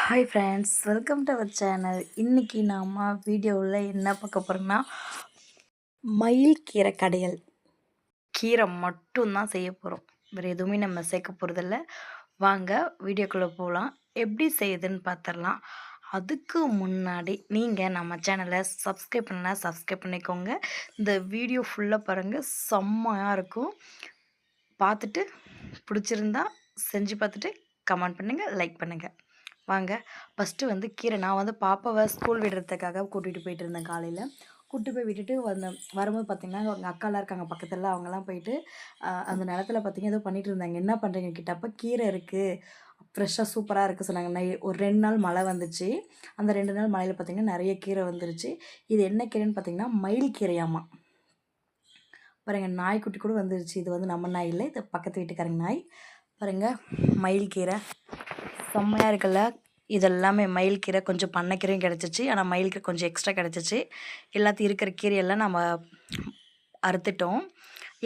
Hi friends, welcome to our channel. இன்றைக்கி நாம் வீடியோவில் என்ன பார்க்க போகிறோம்னா, மயில் கீரை கடையல். கீரை மட்டும்தான் செய்ய போகிறோம், வேறு எதுவுமே நம்ம சேர்க்க போகிறதில்ல. வாங்க வீடியோக்குள்ளே போகலாம். எப்படி செய்யுதுன்னு பார்த்துடலாம். அதுக்கு முன்னாடி நீங்கள் நம்ம சேனலை சப்ஸ்கிரைப் பண்ணால் சப்ஸ்கிரைப் பண்ணிக்கோங்க. இந்த வீடியோ ஃபுல்லாக பாருங்கள், செம்மையாக இருக்கும். பார்த்துட்டு பிடிச்சிருந்தா செஞ்சு பார்த்துட்டு கமெண்ட் பண்ணுங்கள், லைக் பண்ணுங்கள். வாங்க ஃபஸ்ட்டு வந்து கீரை நான் வந்து பாப்பாவை ஸ்கூல் விடுறதுக்காக கூட்டிகிட்டு போயிட்டு இருந்தேன். காலையில் கூட்டி போய் விட்டுட்டு வரும்போது பார்த்திங்கன்னா எங்கள் அக்காலாம் இருக்காங்க பக்கத்தில். அவங்கெல்லாம் போயிட்டு அந்த நிலத்துல பார்த்திங்கன்னா ஏதோ பண்ணிகிட்டு இருந்தாங்க. என்ன பண்ணுறீங்க கிட்டப்போ கீரை இருக்குது, ஃப்ரெஷ்ஷாக சூப்பராக இருக்குது சொன்னாங்க. ஒரு 2 நாள் மழை வந்துச்சு. அந்த 2 நாள் மழையில் பார்த்திங்கன்னா நிறைய கீரை வந்துருச்சு. இது என்ன கீரைன்னு பார்த்திங்கன்னா மயில் கீரையாம்மா. பாருங்கள், நாய்க்குட்டி கூட வந்துருச்சு. இது வந்து நம்ம நாய் இல்லை, இது பக்கத்து வீட்டுக்காரங்க நாய். பாருங்கள், மயில் கீரை செம்மையாக இருக்குல்ல. இதெல்லாமே மயில் கீரை, கொஞ்சம் பண்ணைக்கீரையும் கிடச்சிச்சு. ஆனால் மயில் கீரை கொஞ்சம் எக்ஸ்ட்ரா கிடச்சிச்சு. எல்லாத்தையும் இருக்கிற கீரையெல்லாம் நம்ம அறுத்துட்டோம்.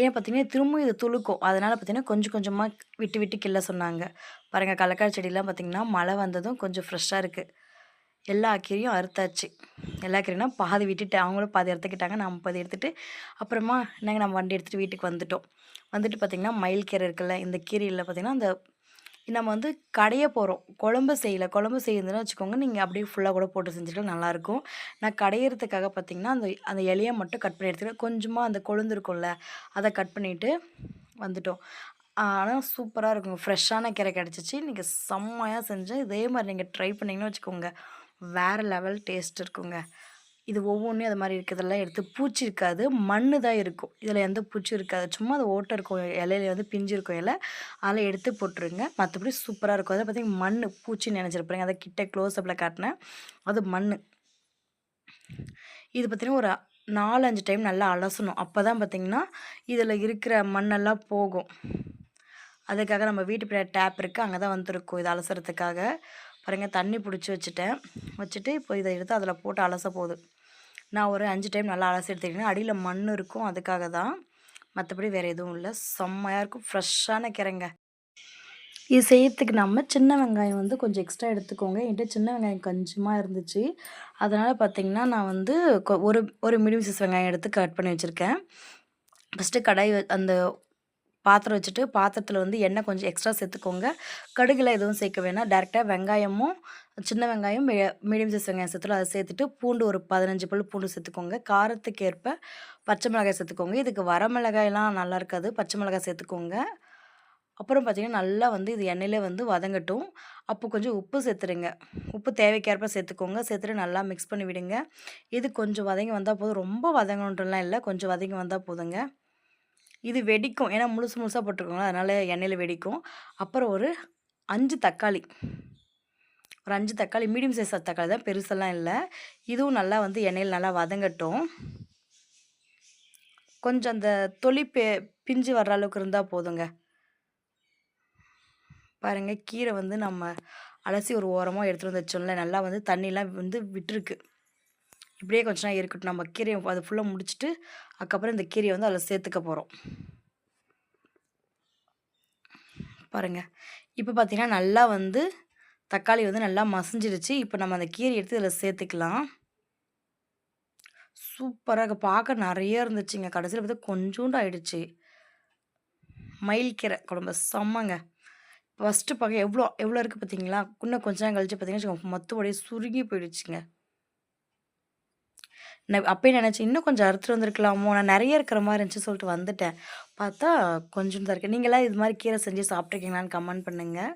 ஏன் பார்த்திங்கன்னா திரும்பவும் இது துளுக்கும், அதனால் பார்த்திங்கன்னா கொஞ்சம் கொஞ்சமாக விட்டு விட்டு கிள்ள சொன்னாங்க. பாருங்கள், கடலக்காய் செடியெலாம் பார்த்திங்கன்னா மழை வந்ததும் கொஞ்சம் ஃப்ரெஷ்ஷாக இருக்குது. எல்லா கீரையும் அறுத்தாச்சு. எல்லா கீரைனா பாதி விட்டுட்டேன், அவங்களும் பாதி எடுத்துக்கிட்டாங்க, நம்ம பாதி எடுத்துகிட்டு அப்புறமா என்னங்க நம்ம வண்டி எடுத்துகிட்டு வீட்டுக்கு வந்துட்டோம். வந்துட்டு பார்த்திங்கன்னா மயில் கீரை இருக்குல்ல, இந்த கீரையில் பார்த்திங்கன்னா அந்த நம்ம வந்து கடைய போகிறோம், குழம்பு செய்யலை. குழம்பு செய்யுதுன்னு வச்சுக்கோங்க, நீங்கள் அப்படியே ஃபுல்லாக கூட போட்டு செஞ்சுக்கலாம், நல்லாயிருக்கும். நான் கடையிறதுக்காக பார்த்திங்கன்னா அந்த அந்த இலையை மட்டும் கட் பண்ணி எடுத்துக்கிட்டு கொஞ்சமாக அந்த கொழுந்து இருக்கும்ல அதை கட் பண்ணிவிட்டு வந்துட்டோம். ஆனால் சூப்பராக இருக்குங்க, ஃப்ரெஷ்ஷான கீரை கிடச்சிச்சு. நீங்கள் செம்மையாக செஞ்சேன். இதே மாதிரி நீங்கள் ட்ரை பண்ணிங்கன்னு வச்சுக்கோங்க, வேறு லெவல் டேஸ்ட் இருக்குங்க. இது ஒவ்வொன்றையும் அது மாதிரி இருக்கிறதெல்லாம் எடுத்து பூச்சி இருக்காது, மண் தான் இருக்கும். இதில் எந்த பூச்சியும் இருக்காது, சும்மா அது ஓட்டை இருக்கும், இலையில வந்து பிஞ்சு இருக்கும் இலை, அதில் எடுத்து போட்டுருங்க. மற்றபடி சூப்பராக இருக்கும். அதை பார்த்திங்கன்னா மண் பூச்சின்னு நினச்சிருப்பாங்க, அதை கிட்ட க்ளோஸ்அப்பில் காட்டினேன், அது மண். இது பார்த்திங்கன்னா ஒரு 4-5 டைம் நல்லா அலசணும். அப்போ தான் பார்த்திங்கன்னா இதில் இருக்கிற மண்ணெல்லாம் போகும். அதுக்காக நம்ம வீட்டு பின்னாடி டேப் இருக்குது, அங்கே தான் வந்துருக்கும் இதை அலசுறதுக்காக. பாருங்கள், தண்ணி பிடிச்சி வச்சுட்டு இப்போ இதை எடுத்து அதில் போட்டு அலச போகுது. நான் ஒரு 5 டைம் நல்லா அலசி எடுத்துக்கிட்டேன். அடியில் மண் இருக்கும், அதுக்காக தான், மற்றபடி வேறு எதுவும் இல்லை. செம்மையாக இருக்கும், ஃப்ரெஷ்ஷான கீரைங்க. இது செய்யறதுக்கு நம்ம சின்ன வெங்காயம் வந்து கொஞ்சம் எக்ஸ்ட்ரா எடுத்துக்கோங்க. என்கிட்ட சின்ன வெங்காயம் கொஞ்சமாக இருந்துச்சு, அதனால் பார்த்திங்கன்னா நான் வந்து ஒரு மீடியம் சைஸ் வெங்காயம் எடுத்து கட் பண்ணி வச்சுருக்கேன். ஃபஸ்ட்டு கடாய் அந்த பாத்திரம் வச்சுட்டு பாத்திரத்தில் வந்து எண்ணெய் கொஞ்சம் எக்ஸ்ட்ரா சேர்த்துக்கோங்க. கடுகுலாம் எதுவும் சேர்க்க வேணாம், டேரெக்டாக வெங்காயமும் சின்ன வெங்காயம் மீடியம் சைஸ் வெங்காயம் சேர்த்துலாம் அதை சேர்த்துட்டு பூண்டு ஒரு 15 பல் பூண்டு சேர்த்துக்கோங்க. காரத்துக்கு ஏற்ப பச்சை மிளகாய் சேர்த்துக்கோங்க. இதுக்கு வரமிளகாயெல்லாம் நல்லா இருக்காது, பச்சை மிளகாய் சேர்த்துக்கோங்க. அப்புறம் பார்த்திங்கன்னா நல்லா வந்து இது எண்ணெயிலே வந்து வதங்கட்டும். அப்போ கொஞ்சம் உப்பு சேர்த்துருங்க, உப்பு தேவைக்கேற்ப சேர்த்துக்கோங்க. சேர்த்துட்டு நல்லா மிக்ஸ் பண்ணி விடுங்க. இது கொஞ்சம் வதங்கி வந்தால் போதும், ரொம்ப வதங்கணுன்றலாம் இல்லை, கொஞ்சம் வதங்கி வந்தால் போதுங்க. இது வெடிக்கும், ஏன்னா முழுசு முழுசாக போட்டிருக்கோங்களா, அதனால் எண்ணெயில் வெடிக்கும். அப்புறம் ஒரு 5 தக்காளி, ஒரு 5 தக்காளி மீடியம் சைஸ் தக்காளி தான், பெருசெல்லாம் இல்லை. இதுவும் நல்லா வந்து எண்ணெயில் நல்லா வதங்கட்டும். கொஞ்சம் அந்த தொலி பிஞ்சு வர்ற அளவுக்கு இருந்தால் போதுங்க. பாருங்கள், கீரை வந்து நம்ம அலசி ஒரு ஓரமாக எடுத்துகிட்டு வந்து வச்சோம்ல, நல்லா வந்து தண்ணிலாம் வந்து விட்டுருக்கு. இப்படியே கொஞ்ச நாள் இருக்கட்டும். நம்ம கீரையை அது ஃபுல்லாக முடிச்சுட்டு அதுக்கப்புறம் இந்த கீரையை வந்து அதில் சேர்த்துக்க போகிறோம். பாருங்கள், இப்போ பார்த்திங்கன்னா நல்லா வந்து தக்காளி வந்து நல்லா மசிஞ்சிருச்சு. இப்போ நம்ம அந்த கீரை எடுத்து இதில் சேர்த்துக்கலாம். சூப்பராக பார்க்க நிறைய இருந்துச்சுங்க, கடைசியில் பார்த்தா கொஞ்சோண்டு ஆயிடுச்சு. மயில் கீரை குழம்பு செம்மங்க. ஃபஸ்ட்டு பார்க்க எவ்வளோ எவ்வளோ இருக்குது பார்த்தீங்களா, இன்னும் கொஞ்ச நேரம் கழிச்சு பார்த்தீங்கன்னா மொத்தப்படியே சுருங்கி போயிடுச்சுங்க. நான் அப்பயே நினச்சேன் இன்னும் கொஞ்சம் அறுத்துட்டு வந்திருக்கலாமோ, நான் நிறைய இருக்கிற மாதிரி இருந்துச்சு சொல்லிட்டு வந்துட்டேன். பார்த்தா கொஞ்சம் தான் இருக்குது. நீங்களாம் இது மாதிரி கீரை செஞ்சு சாப்பிட்ருக்கீங்களான்னு கமெண்ட் பண்ணுங்கள்.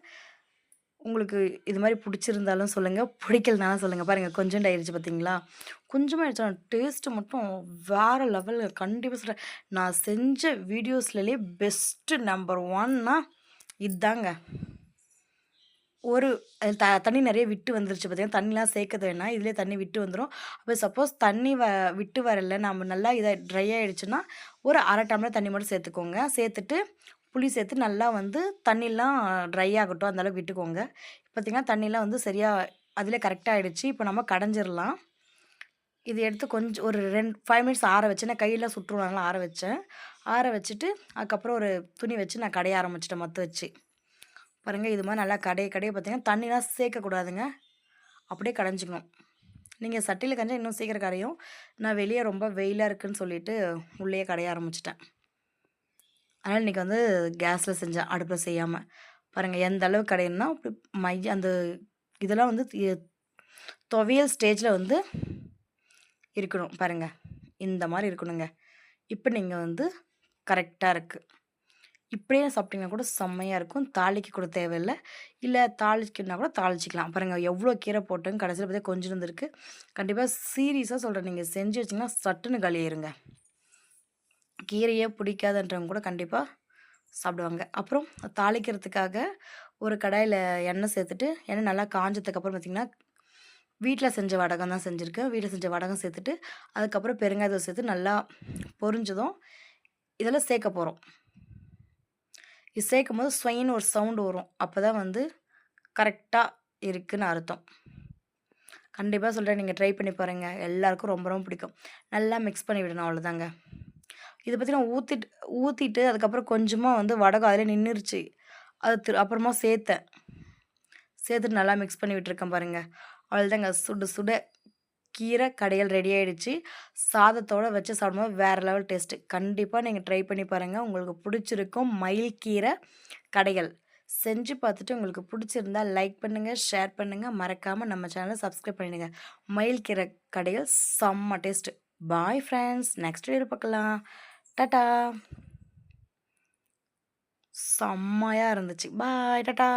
உங்களுக்கு இது மாதிரி பிடிச்சிருந்தாலும் சொல்லுங்கள், பிடிக்கலனாலும் சொல்லுங்கள். பாருங்கள், கொஞ்சோண்டு ஆயிடுச்சு பார்த்தீங்களா, கொஞ்சமாக ஆயிடுச்சு. டேஸ்ட்டு மட்டும் வேறு லெவலில், கண்டிப்பாக சொல்கிறேன். நான் செஞ்ச வீடியோஸ்லேயே பெஸ்ட்டு நம்பர் 1னா இதுதாங்க. ஒரு தண்ணி நிறைய விட்டு வந்துருச்சு பார்த்தீங்கன்னா, தண்ணிலாம் சேர்க்க வேணாம், இதிலே தண்ணி விட்டு வந்துடும். அப்போ சப்போஸ் தண்ணி விட்டு வரல, நம்ம நல்லா இதை ட்ரை ஆகிடுச்சுன்னா ஒரு 1/2 டம்ளர் தண்ணி மட்டும் சேர்த்துக்கோங்க. சேர்த்துட்டு புளி சேர்த்து நல்லா வந்து தண்ணிலாம் ட்ரை ஆகட்டும், அந்தளவுக்கு விட்டுக்கோங்க. பார்த்திங்கன்னா தண்ணிலாம் வந்து சரியாக அதிலே கரெக்டாக ஆகிடுச்சு. இப்போ நம்ம கடைஞ்சிடலாம். இது எடுத்து கொஞ்சம் ஒரு 5 மினிட்ஸ் ஆற வச்சு, நான் கையெல்லாம் சுட்டுருவாங்களா, ஆற வச்சேன். ஆற வச்சுட்டு அதுக்கப்புறம் ஒரு துணி வச்சு நான் கடைய ஆரம்பிச்சிட்டேன் மற்ற வச்சு. பாருங்கள், இது மாதிரி நல்லா கடைய பார்த்திங்கன்னா தண்ணிலாம் சேர்க்கக்கூடாதுங்க. அப்படியே கடைஞ்சிக்கணும். நீங்க சட்டியில கடைஞ்சா இன்னும் சீக்கிரம் கரையும். நான் வெளிய ரொம்ப வெயிலா இருக்குன்னு சொல்லிட்டு உள்ளேயே கடைய ஆரம்பிச்சுட்டேன். அதனால இன்னைக்கு வந்து கேஸ்ல செஞ்சேன், அடுப்புல செய்யாம. பாருங்க எந்த அளவுக்கு கடையணும்னா, அந்த இதெல்லாம் வந்து துவையல் ஸ்டேஜ்ல வந்து இருக்கணும் பாருங்க. இந்த மாரி இருக்கணுங்க. இப்ப நீங்க வந்து கரெக்ட்டா இருக்கு. இப்படியே சாப்பிட்டீங்கன்னா கூட செம்மையா இருக்கும். தாளிக்க கூட தேவையில்ல. இல்ல தாளிக்கணும்னா கூட தாளிச்சுக்கலாம். பாருங்க எவ்வளோ கீரை போட்டேன். கடைசியில பார்த்தா கொஞ்சம் இருந்திருக்கு. கண்டிப்பா சீரியஸா சொல்றேன். நீங்க செஞ்சு வச்சீங்கன்னா சட்டுன்னு காலியாயிருங்க. கீரையே பிடிக்காதுன்றவங்க கூட கண்டிப்பா சாப்பிடுவாங்க. அப்புறம் தாளிக்கிறதுக்காக ஒரு கடாயில எண்ணெய் சேர்த்துட்டு, எண்ணெய் நல்லா காஞ்சதுக்கப்புறம் பார்த்தீங்கன்னா, வீட்ல செஞ்ச வடகம் தான் செஞ்சிருக்கேன். வீட்ல செஞ்ச வடகம் சேர்த்துட்டு, அதுக்கப்புறம் பெருங்காயத்தூள் சேர்த்து நல்லா பொரிஞ்சதும், இதெல்லாம் சேர்க்க போறோம். இது சேர்க்கும்போது ஸ்வைன்னு ஒரு சவுண்ட் வரும். அப்பதான் வந்து கரெக்ட்டா இருக்குன்னு அர்த்தம். கண்டிப்பா சொல்றேன். நீங்க ட்ரை பண்ணி பாருங்க. எல்லாருக்கும் ரொம்ப ரொம்ப பிடிக்கும். நல்லா மிக்ஸ் பண்ணி விடணும் அவ்வளோதாங்க. இத பார்த்தீங்கன்னா ஊத்திட்டு அதுக்கப்புறம் கொஞ்சமா வந்து வடகம் அதிலே நின்னுருச்சு. அது அப்புறமா சேர்த்தேன். சேர்த்துட்டு நல்லா மிக்ஸ் பண்ணி விட்டுருக்கேன் பாருங்க. அவ்வளோதாங்க சுட சுட கீரை கடையல் ரெடி ஆயிடுச்சு. சாதத்தோட வச்சு சாப்பிடும்போது வேற லெவல் டேஸ்ட்டு. கண்டிப்பா நீங்க ட்ரை பண்ணி பாருங்க. உங்களுக்கு பிடிச்சிருக்கும். மயில் கீரை கடையல். செஞ்சு பார்த்துட்டு உங்களுக்கு பிடிச்சிருந்தா லைக் பண்ணுங்க, ஷேர் பண்ணுங்க. மறக்காம நம்ம சேனல சப்ஸ்கிரைப் பண்ணிடுங்க. மயில் கீரை கடையல் செம்ம டேஸ்ட்டு. Bye friends. நெக்ஸ்ட் வீடியோல பார்க்கலாம். டாடா. செம்மையா இருந்துச்சு. பாய் டாடா.